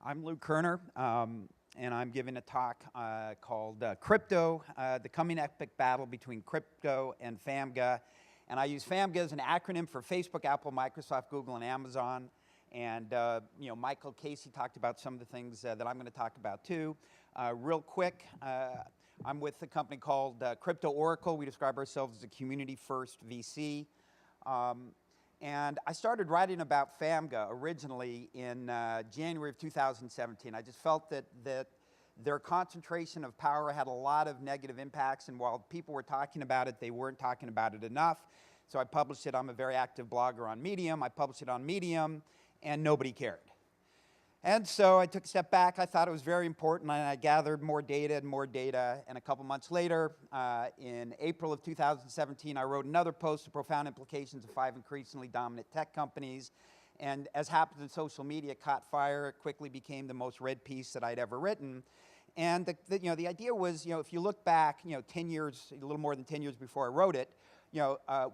I'm Lou Kerner, and I'm giving a talk called Crypto, the Coming Epic Battle Between Crypto and FAMGA. And I use FAMGA as an acronym for Facebook, Apple, Microsoft, Google, and Amazon. And Michael Casey talked about some of the things that I'm going to talk about too. Real quick, I'm with a company called Crypto Oracle. We describe ourselves as a community-first VC. And I started writing about FAMGA originally in January of 2017. I just felt that their concentration of power had a lot of negative impacts, and while people were talking about it, they weren't talking about it enough. So I published it. I'm a very active blogger on Medium. I published it on Medium, and nobody cared. And so I took a step back. I thought it was very important, and I gathered more data, and a couple months later, in April of 2017, I wrote another post, The Profound Implications of 5 Increasingly Dominant Tech Companies, and as happens in social media, it caught fire. It quickly became the most read piece that I'd ever written. And the idea was, if you look back, 10 years, a little more than 10 years before I wrote it,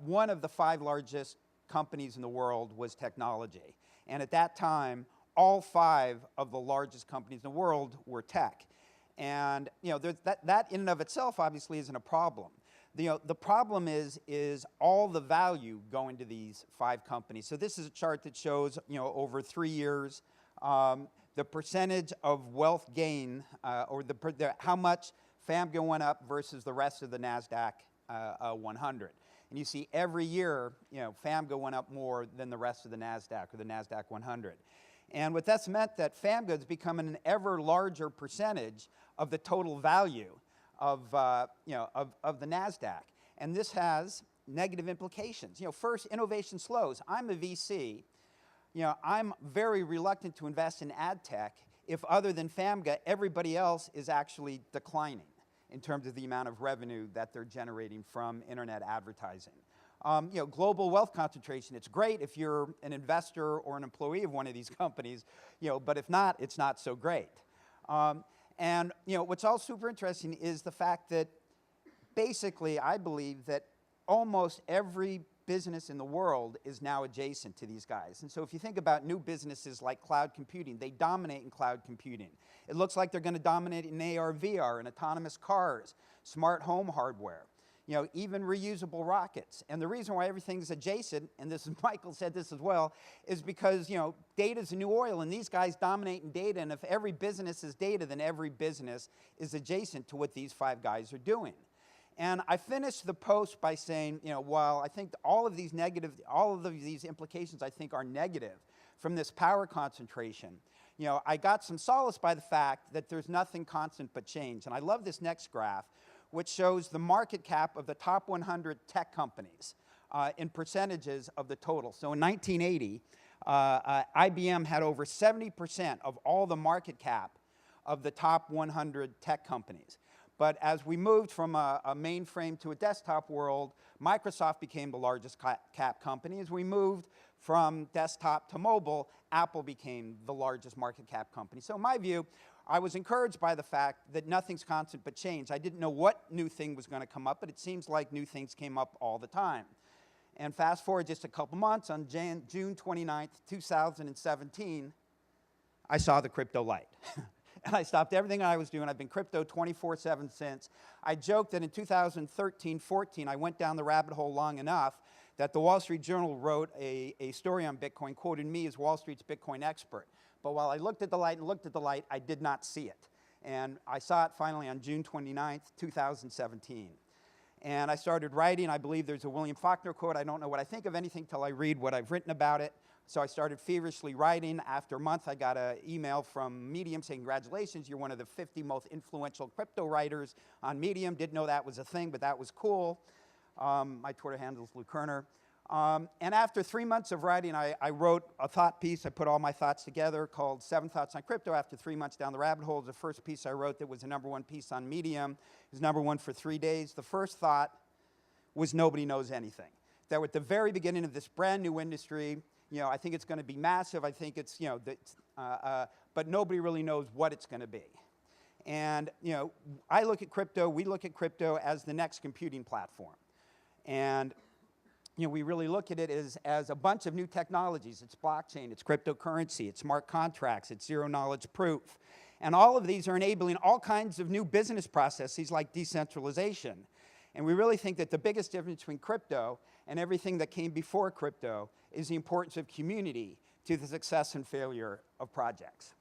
one of the 5 largest companies in the world was technology. And at that time, all 5 of the largest companies in the world were tech. And that in and of itself obviously isn't a problem. The problem is all the value going to these 5 companies. So this is a chart that shows over 3 years the percentage of wealth gain or how much FAMGA went up versus the rest of the NASDAQ 100. And you see every year FAMGA went up more than the rest of the NASDAQ or the NASDAQ 100. And what that's meant that FAMGA has become an ever larger percentage of the total value of the NASDAQ. And this has negative implications. First, innovation slows. I'm a VC. I'm very reluctant to invest in ad tech if, other than FAMGA, everybody else is actually declining in terms of the amount of revenue that they're generating from internet advertising. Global wealth concentration, it's great if you're an investor or an employee of one of these companies, but if not, it's not so great. And what's all super interesting is the fact that basically I believe that almost every business in the world is now adjacent to these guys. And so if you think about new businesses like cloud computing, they dominate in cloud computing. It looks like they're going to dominate in AR, VR, in autonomous cars, smart home hardware. Even reusable rockets. And the reason why everything's adjacent, and this is Michael said this as well, is because data's the new oil, and these guys dominate in data, and if every business is data, then every business is adjacent to what these 5 guys are doing. And I finished the post by saying, while I think all of these implications I think are negative from this power concentration, I got some solace by the fact that there's nothing constant but change. And I love this next graph, which shows the market cap of the top 100 tech companies in percentages of the total. So in 1980, IBM had over 70% of all the market cap of the top 100 tech companies. But as we moved from a mainframe to a desktop world, Microsoft became the largest cap company. As we moved from desktop to mobile, Apple became the largest market cap company. So in my view, I was encouraged by the fact that nothing's constant but change. I didn't know what new thing was going to come up, but it seems like new things came up all the time. And fast forward just a couple months, on June 29th, 2017, I saw the crypto light. And I stopped everything I was doing. I've been crypto 24/7 since. I joked that in 2013-14, I went down the rabbit hole long enough that the Wall Street Journal wrote a story on Bitcoin, quoting me as Wall Street's Bitcoin expert. But while I looked at the light I did not see it. And I saw it finally on June 29th, 2017. And I started writing. I believe there's a William Faulkner quote. I don't know what I think of anything till I read what I've written about it. So I started feverishly writing. After a month, I got an email from Medium saying, congratulations, you're one of the 50 most influential crypto writers on Medium. Didn't know that was a thing, but that was cool. My Twitter handle is Lou Kerner. And after 3 months of writing, I wrote a thought piece. I put all my thoughts together called 7 Thoughts on Crypto. After 3 months down the rabbit hole, the first piece I wrote that was the #1 piece on Medium. It was #1 for 3 days. The first thought was nobody knows anything. That we're at the very beginning of this brand new industry. I think it's going to be massive. I think it's, but nobody really knows what it's going to be. And, I look at crypto, we look at crypto as the next computing platform. And we really look at it as a bunch of new technologies. It's blockchain, it's cryptocurrency, it's smart contracts, it's zero-knowledge proof. And all of these are enabling all kinds of new business processes like decentralization. And we really think that the biggest difference between crypto and everything that came before crypto is the importance of community to the success and failure of projects.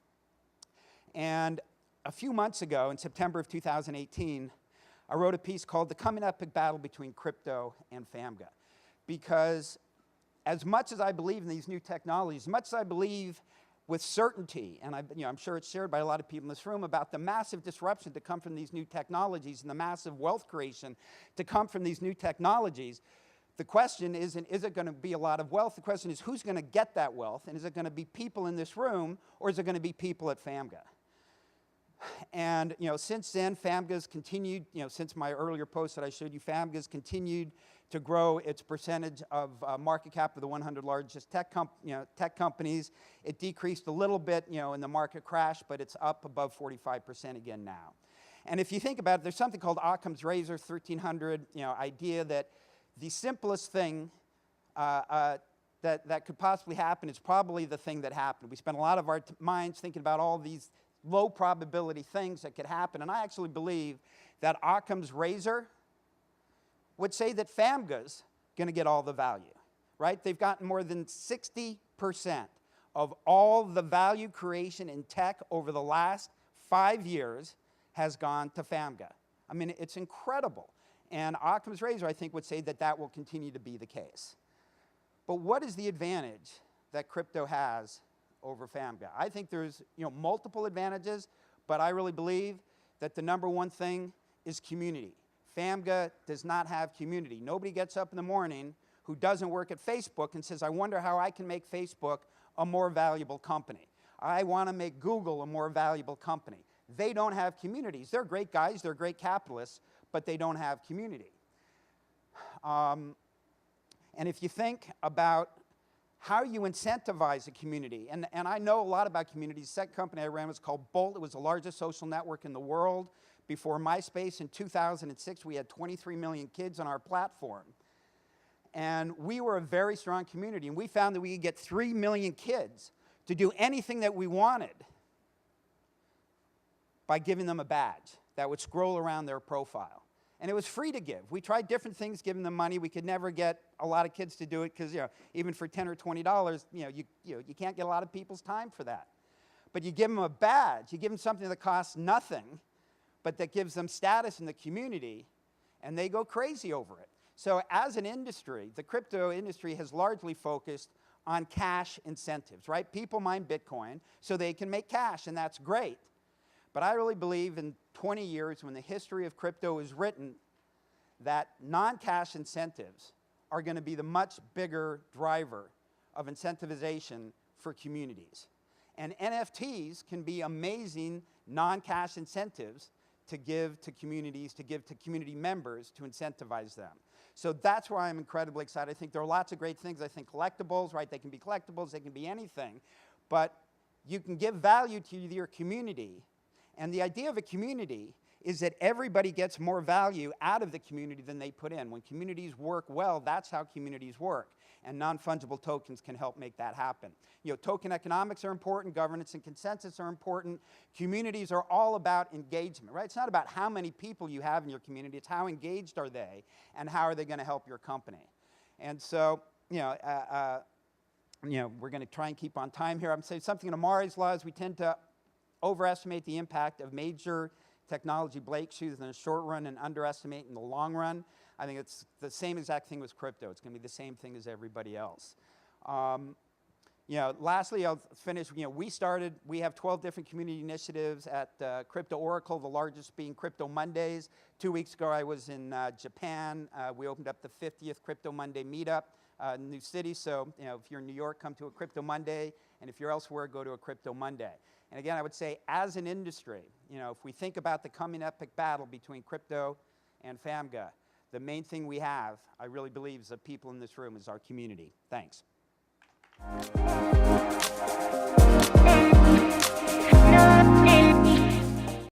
And a few months ago, in September of 2018, I wrote a piece called The Coming Epic Battle Between Crypto and FAMGA. Because as much as I believe in these new technologies, as much as I believe with certainty, and I'm sure it's shared by a lot of people in this room, about the massive disruption to come from these new technologies and the massive wealth creation to come from these new technologies, the question isn't, is it going to be a lot of wealth? The question is, who's going to get that wealth? And is it going to be people in this room, or is it going to be people at FAMGA? And since then, FAMGA's continued, since my earlier post that I showed you, FAMGA's continued to grow its percentage of market cap of the 100 largest tech companies. It decreased a little bit, in the market crash, but it's up above 45% again now. And if you think about it, there's something called Occam's razor 1300, idea that the simplest thing that could possibly happen is probably the thing that happened. We spend a lot of our minds thinking about all these low probability things that could happen. And I actually believe that Occam's razor would say that FAMGA's going to get all the value, right? They've gotten more than 60% of all the value creation in tech over the last 5 years has gone to FAMGA. I mean, it's incredible. And Occam's razor, I think, would say that that will continue to be the case. But what is the advantage that crypto has over FAMGA? I think there's multiple advantages, but I really believe that the number one thing is community. FAMGA does not have community. Nobody gets up in the morning who doesn't work at Facebook and says, I wonder how I can make Facebook a more valuable company. I want to make Google a more valuable company. They don't have communities. They're great guys, they're great capitalists, but they don't have community. And if you think about how you incentivize a community, and I know a lot about communities. The second company I ran was called Bolt. It was the largest social network in the world. Before MySpace in 2006, we had 23 million kids on our platform. And we were a very strong community, and we found that we could get 3 million kids to do anything that we wanted by giving them a badge that would scroll around their profile. And it was free to give. We tried different things, giving them money. We could never get a lot of kids to do it because, even for $10 or $20, you can't get a lot of people's time for that. But you give them a badge. You give them something that costs nothing, but that gives them status in the community, and they go crazy over it. So as an industry, the crypto industry has largely focused on cash incentives, right? People mine Bitcoin so they can make cash, and that's great. But I really believe in 20 years, when the history of crypto is written, that non-cash incentives are going to be the much bigger driver of incentivization for communities. And NFTs can be amazing non-cash incentives to give to communities, to give to community members, to incentivize them. So that's why I'm incredibly excited. I think there are lots of great things. I think collectibles, right? They can be collectibles, they can be anything. But you can give value to your community. And the idea of a community is that everybody gets more value out of the community than they put in. When communities work well, that's how communities work. And non-fungible tokens can help make that happen. Token economics are important, governance and consensus are important. Communities are all about engagement, right? It's not about how many people you have in your community, it's how engaged are they and how are they going to help your company. And so, we're going to try and keep on time here. I'm saying something in Amari's laws, we tend to overestimate the impact of major technology breakthroughs in the short run and underestimate in the long run. I think it's the same exact thing with crypto. It's going to be the same thing as everybody else. Lastly, I'll finish. We have 12 different community initiatives at Crypto Oracle, the largest being Crypto Mondays. 2 weeks ago, I was in Japan. We opened up the 50th Crypto Monday meetup in a new city. So, if you're in New York, come to a Crypto Monday. And if you're elsewhere, go to a Crypto Monday. And again, I would say, as an industry, if we think about the coming epic battle between crypto and FAMGA, the main thing we have, I really believe, is the people in this room, is our community. Thanks.